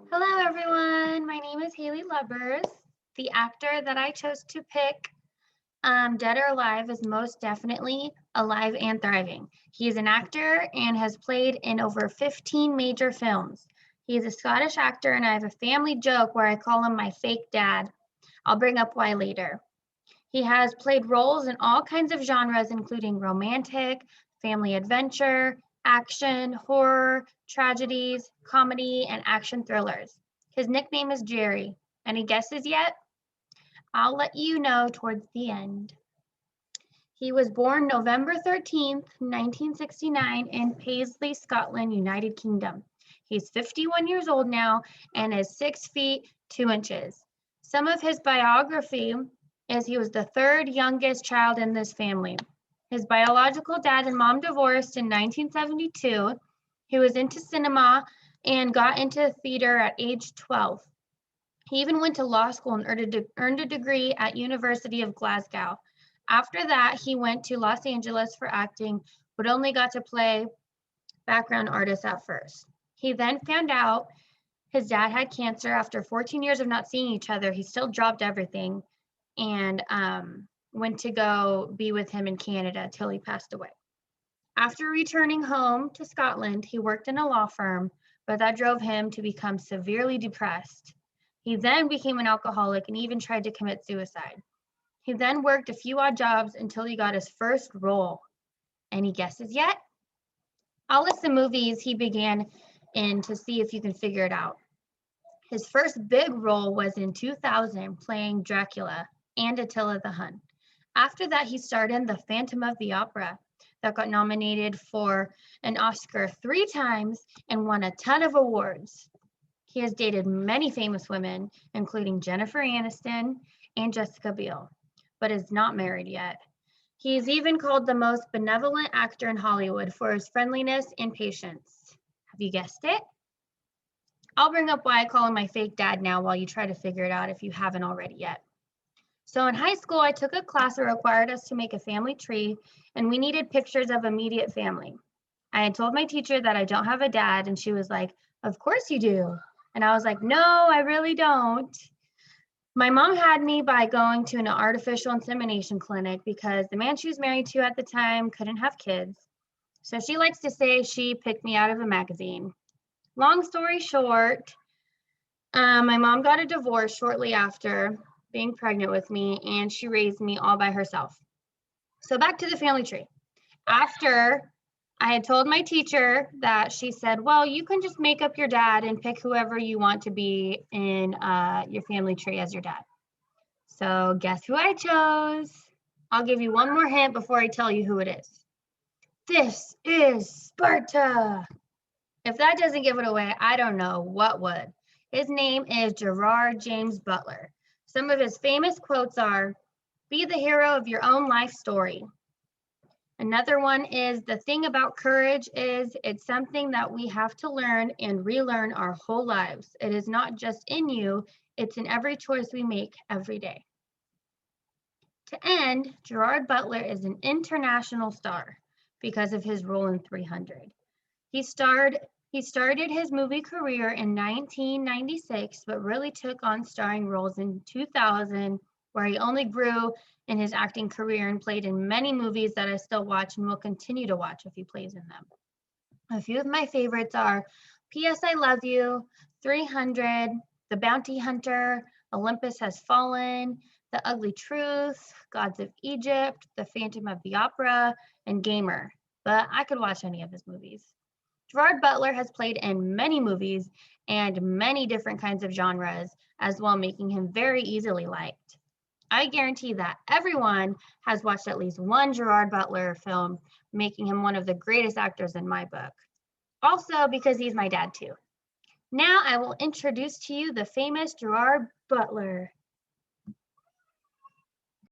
Hello, everyone. My name is Haley Lubbers. The actor that I chose to pick, dead or alive, is most definitely alive and thriving. He is an actor and has played in over 15 major films. He is a Scottish actor, and I have a family joke where I call him my fake dad. I'll bring up why later. He has played roles in all kinds of genres, including romantic, family adventure, action, horror, tragedies, comedy, and action thrillers. His nickname is Jerry. Any guesses yet? I'll let you know towards the end. He was born November 13th, 1969, in Paisley, Scotland, United Kingdom. He's 51 years old now and is 6 feet 2 inches. Some of his biography is he was the third youngest child in this family. His biological dad and mom divorced in 1972. He was into cinema and got into theater at age 12. He even went to law school and earned a degree at University of Glasgow. After that, he went to Los Angeles for acting, but only got to play background artist at first. He then found out his dad had cancer. After 14 years of not seeing each other, he still dropped everything and went to go be with him in Canada till he passed away. After returning home to Scotland, he worked in a law firm, but that drove him to become severely depressed. He then became an alcoholic and even tried to commit suicide. He then worked a few odd jobs until he got his first role. Any guesses yet? I'll list the movies he began in to see if you can figure it out. His first big role was in 2000, playing Dracula and Attila the Hun. After that, he starred in The Phantom of the Opera, that got nominated for an Oscar 3 times and won a ton of awards. He has dated many famous women, including Jennifer Aniston and Jessica Biel, but is not married yet. He is even called the most benevolent actor in Hollywood for his friendliness and patience. Have you guessed it? I'll bring up why I call him my fake dad now while you try to figure it out if you haven't already yet. So in high school, I took a class that required us to make a family tree, and we needed pictures of immediate family. I had told my teacher that I don't have a dad, and she was like, "Of course you do." And I was like, "No, I really don't." My mom had me by going to an artificial insemination clinic because the man she was married to at the time couldn't have kids. So she likes to say she picked me out of a magazine. Long story short, my mom got a divorce shortly after being pregnant with me, and she raised me all by herself. So back to the family tree. After I had told my teacher that, she said, "Well, you can just make up your dad and pick whoever you want to be in your family tree as your dad." So guess who I chose? I'll give you one more hint before I tell you who it is. This is Sparta. If that doesn't give it away, I don't know what would. His name is Gerard James Butler. Some of his famous quotes are, "Be the hero of your own life story." Another one is, "The thing about courage is it's something that we have to learn and relearn our whole lives. It is not just in you, it's in every choice we make every day." To end, Gerard Butler is an international star because of his role in 300. He started his movie career in 1996, but really took on starring roles in 2000, where he only grew in his acting career and played in many movies that I still watch and will continue to watch if he plays in them. A few of my favorites are P.S. I Love You, 300, The Bounty Hunter, Olympus Has Fallen, The Ugly Truth, Gods of Egypt, The Phantom of the Opera, and Gamer, but I could watch any of his movies. Gerard Butler has played in many movies and many different kinds of genres as well, making him very easily liked. I guarantee that everyone has watched at least one Gerard Butler film, making him one of the greatest actors in my book. Also because he's my dad too. Now I will introduce to you the famous Gerard Butler.